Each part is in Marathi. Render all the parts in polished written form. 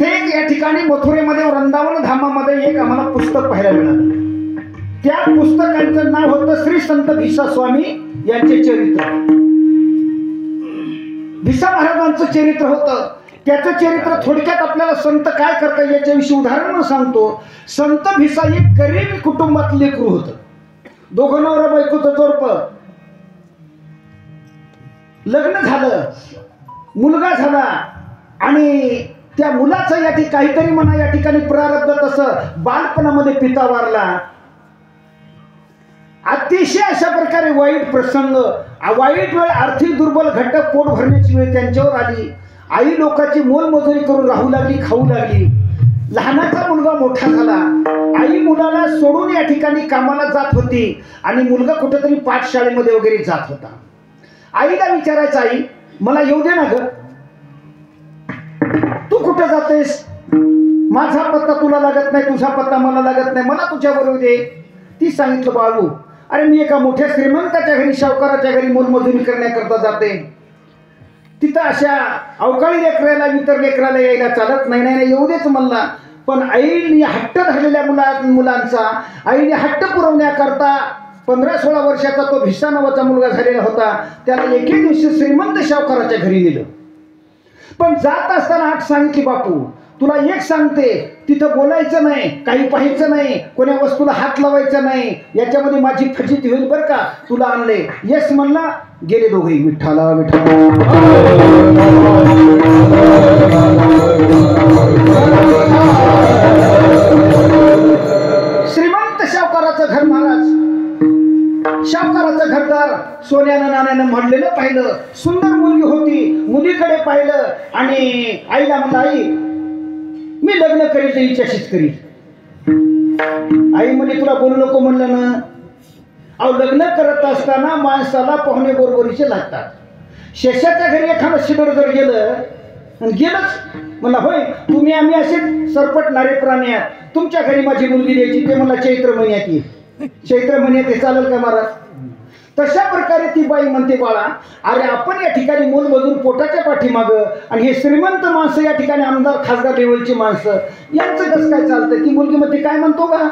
तिथे एक या ठिकाणी मथुरेमध्ये वृंदावन धामामध्ये एक आम्हाला पुस्तक पाहायला मिळालं. त्या पुस्तकाचं नाव होतं श्री संत भिसा स्वामी यांचे चरित्र. भिसा महाराजांचं चरित्र होतं. त्याचं चरित्र थोडक्यात आपल्याला संत काय करतात याच्याविषयी उदाहरण सांगतो. संत भिसा एक गरीब कुटुंबात लेकरू होतं. दोघं नवरा बायकोचं जोडपं. लग्न झालं, मुलगा झाला आणि त्या मुलाचं काहीतरी म्हणा या ठिकाणी प्रारब्ध तसं बालपणामध्ये पिता वारला. अतिशय अशा प्रकारे वाईट प्रसंग, वाईट वेळ, आर्थिक दुर्बल घटक, पोट भरण्याची वेळ त्यांच्यावर आली. आई लोकांची मोलमजुरी करून राहू लागली, खाऊ लागली. लहानाचा मुलगा मोठा झाला. आई मुलाला सोडून या ठिकाणी कामाला जात होती आणि मुलगा कुठेतरी पाठशाळेमध्ये वगैरे जात होता. आईला विचारायचं, आई मला येऊ दे ना ग, तू कुठं जातेस? माझा पत्ता तुला लागत नाही, तुझा पत्ता मला लागत नाही, मला तुझ्या बरोबर दे. ती सांगितलं, बाळू अरे मी एका मोठ्या श्रीमंताच्या घरी, सावकाराच्या घरी मोलमजुरी करण्याकरता जाते. तिथं अशा अवकाळी लेकराला इतर लेकराला यायला चालत नाही. नाही येऊ देच म्हणला. पण आईने हट्ट धरलेल्या मुलांचा, आईने हट्ट पुरवण्याकरता 15-16 वर्षाचा तो भिसा नावाचा मुलगा झालेला होता. त्याला एके दिवशी श्रीमंत सावकाराच्या घरी नेलं. पण जात असताना आठ सांगितली, बापू तुला एक सांगते, तिथं बोलायचं नाही, काही पाहायचं नाही, कोण्या वस्तूला हात लावायचा नाही, याच्यामध्ये माझी फजिती होईल बरं का, तुला आणले. येस म्हणला. गेले दोघे. विठ्ठला विठ्ठला. श्रीमंत सावकाराचं घर महाराज. सावकाराचं घरदार सोन्यानं नाण्यानं म्हणलेलं पाहिलं. सुंदर मुलगी होती. मुलीकडे पाहिलं आणि आईला म्हणलं, आई मी लग्न करील तर हिच्याशीच करील. आई म्हणजे तुला बोलू नको म्हणलं ना. अहो लग्न करत असताना माणसाला पाहुणे बरोबरीचे लागतात. शेषाच्या घरी एखादं शिडर जर गेलंच म्हणला, होय तुम्ही आम्ही असे सरपटणारे प्राणी आहात, तुमच्या घरी माझी मुलगी द्यायची, ते मला चैत्र महिन्यात येईल. चैत्र महिन्यात हे चालेल का महाराज? तशा प्रकारे ती बाई म्हणते, बाळा अरे आपण या ठिकाणी मोलमजूर पोटाच्या पाठीमागं आणि हे श्रीमंत माणसं या ठिकाणी आमदार खासदार लेवलची माणसं, यांचं कसं काय चालतं? ती मुलगी मध्ये काय म्हणतो का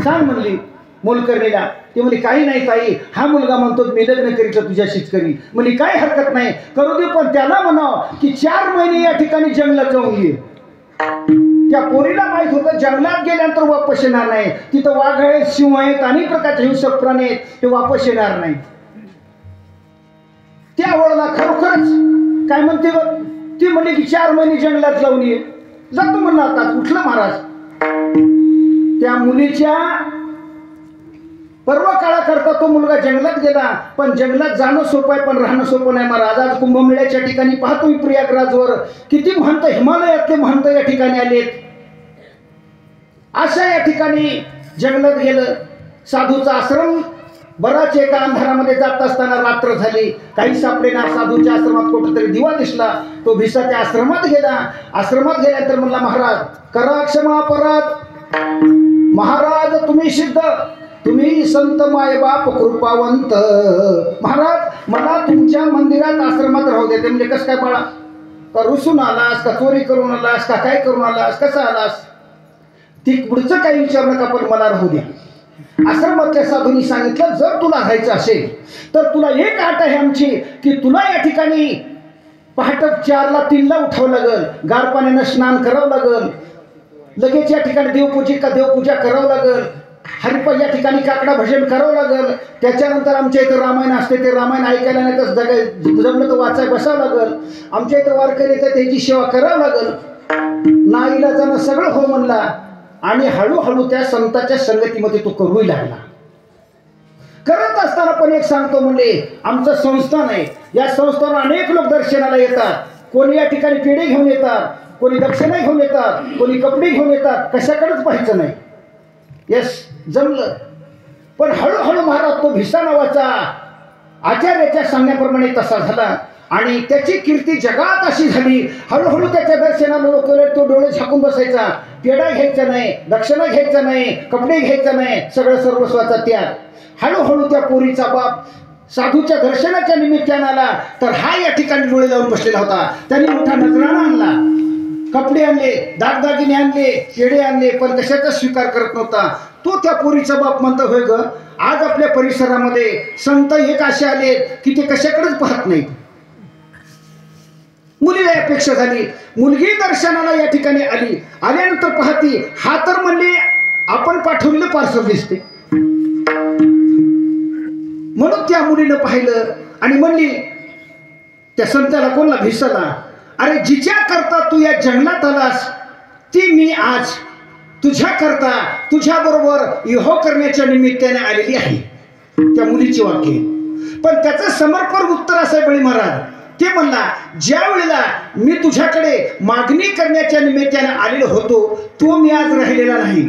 सांग म्हणली मोलकरणीला. ती म्हणली, काही नाही ताई, हा मुलगा म्हणतो मी लग्न करीत तुझ्याशीच करी. म्हणजे काय हरकत नाही, करू दे, पण त्याला म्हणाव की 4 महिने या ठिकाणी जंगलात जाऊन ये. त्या पोरीला माहित होतं जंगलात गेल्यानंतर वापस येणार नाही. तिथं वाघ आहेत, सिंह आहेत, अनेक प्रकारचे हिंसक प्राणी आहेत, ते वापस येणार नाहीत. त्या वळला खरोखरच काय म्हणते बघ. ती म्हणली की 4 महिने जंगलात जाऊन ये. जातो म्हणला. आता उठलं महाराज. त्या मुलीच्या पर्व काळाकरता तो मुलगा जंगलात गेला. पण जंगलात जाणं सोपं आहे, पण राहणं सोपं नाही महाराज. आज कुंभमेळ्याच्या ठिकाणी पाहतोय प्रयागराजवर किती महंत, हिमालयातले महंत या ठिकाणी आलेत. अशा या ठिकाणी जंगलात गेलं. साधूचा आश्रम. बराच एका अंधारामध्ये जात असताना रात्र झाली. काही सापडे ना. साधूच्या आश्रमात कुठेतरी दिवा दिसला. तो भिसा त्या आश्रमात गेला. आश्रमात गेल्यानंतर म्हणला, महाराज करा क्षमा अपराध. महाराज तुम्ही सिद्ध, तुम्ही संत मायबाप कृपावंत. महाराज मला तुमच्या मंदिरात आश्रमात राहू दे. ते म्हणजे कसं काय बाळा? का रुसून आलास, का चोरी करून आलास, का काय करून आलास, कसा आलास? ती पुढचं काही विचार नका, पण मला राहू द्या. आश्रमातल्या साधूंनी सांगितलं, जर तुला राहायचं असेल तर तुला एक अट आहे आमची, की तुला या ठिकाणी पहाटे 4ला 3ला उठावं लागल, गार पाण्यानं स्नान करावं लागल, लगेच या ठिकाणी देवपूजा करावं लागल, हरिपाठ या ठिकाणी काकडा भजन करावं लागल. त्याच्यानंतर आमच्या इथं रामायण असते, ते रामायण ऐकायला नाही तर जमलं तर वाचाय बसावं लागल. आमच्या इथं वारकरी येतात, त्याची सेवा करावं लागल. नाईलाजानं सगळं हो म्हणला आणि हळूहळू त्या संताच्या संगतीमध्ये तो करू लागला. करत असताना पण एक सांगतो, म्हणजे आमचं संस्थान आहे. या संस्थानात अनेक लोक दर्शनाला येतात. कोणी या ठिकाणी पेढे घेऊन येतात, कोणी दक्षिणा घेऊन येतात, कोणी कपडे घेऊन येतात. कशाकडेच पाहायचं नाही. यस जमलं. पण हळूहळू महाराज तो भिसा नावाचा आचार्याच्या सांगण्याप्रमाणे तसा झाला आणि त्याची कीर्ती जगात अशी झाली. हळूहळू त्याच्या दर्शनाला लोक तो डोळे झाकून बसायचा. पेढा घ्यायचा नाही, दक्षिणा घ्यायचा नाही, कपडे घ्यायचा नाही, सगळं सर्वस्वाचा त्याग. हळूहळू त्या पोरीचा बाप साधूच्या दर्शनाच्या निमित्तानं आला, तर हा या ठिकाणी डोळे लावून बसलेला होता. त्यांनी मोठा नजराणा आणला, कपडे आणले, दागदागिने आणले, पेढे आणले, पण कशाचा स्वीकार करत नव्हता. तो त्या पोरीचा बाप म्हणतो, होय ग, आज आपल्या परिसरामध्ये संत एक असे आले की ते कशाकडेच पाहत नाहीत. मुलीला अपेक्षा झाली, मुलगी दर्शनाला या ठिकाणी आली. आल्यानंतर पाहती, हा तर म्हणले आपण पाठवलेलं पार्सल दिसते. म्हणून त्या मुलीनं पाहिलं आणि म्हणली त्या संताला, कोणला, भिसाला, अरे जिच्या करता तू या जंगलात आलास ती मी आज तुझ्या करता तुझ्या बरोबर विवाह करण्याच्या निमित्ताने आलेली आहे. त्या मुलीची वाक्य. पण त्याचं समर्पण उत्तर असं बळी महाराज, ते म्हणला, ज्या वेळेला मी तुझ्याकडे मागणी करण्याच्या निमित्ताने आलेलो होतो तो मी आज राहिलेला नाही,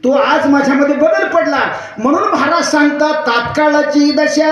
तो आज माझ्यामध्ये बदल पडला. म्हणून महाराज सांगतात, तात्काळाची दशा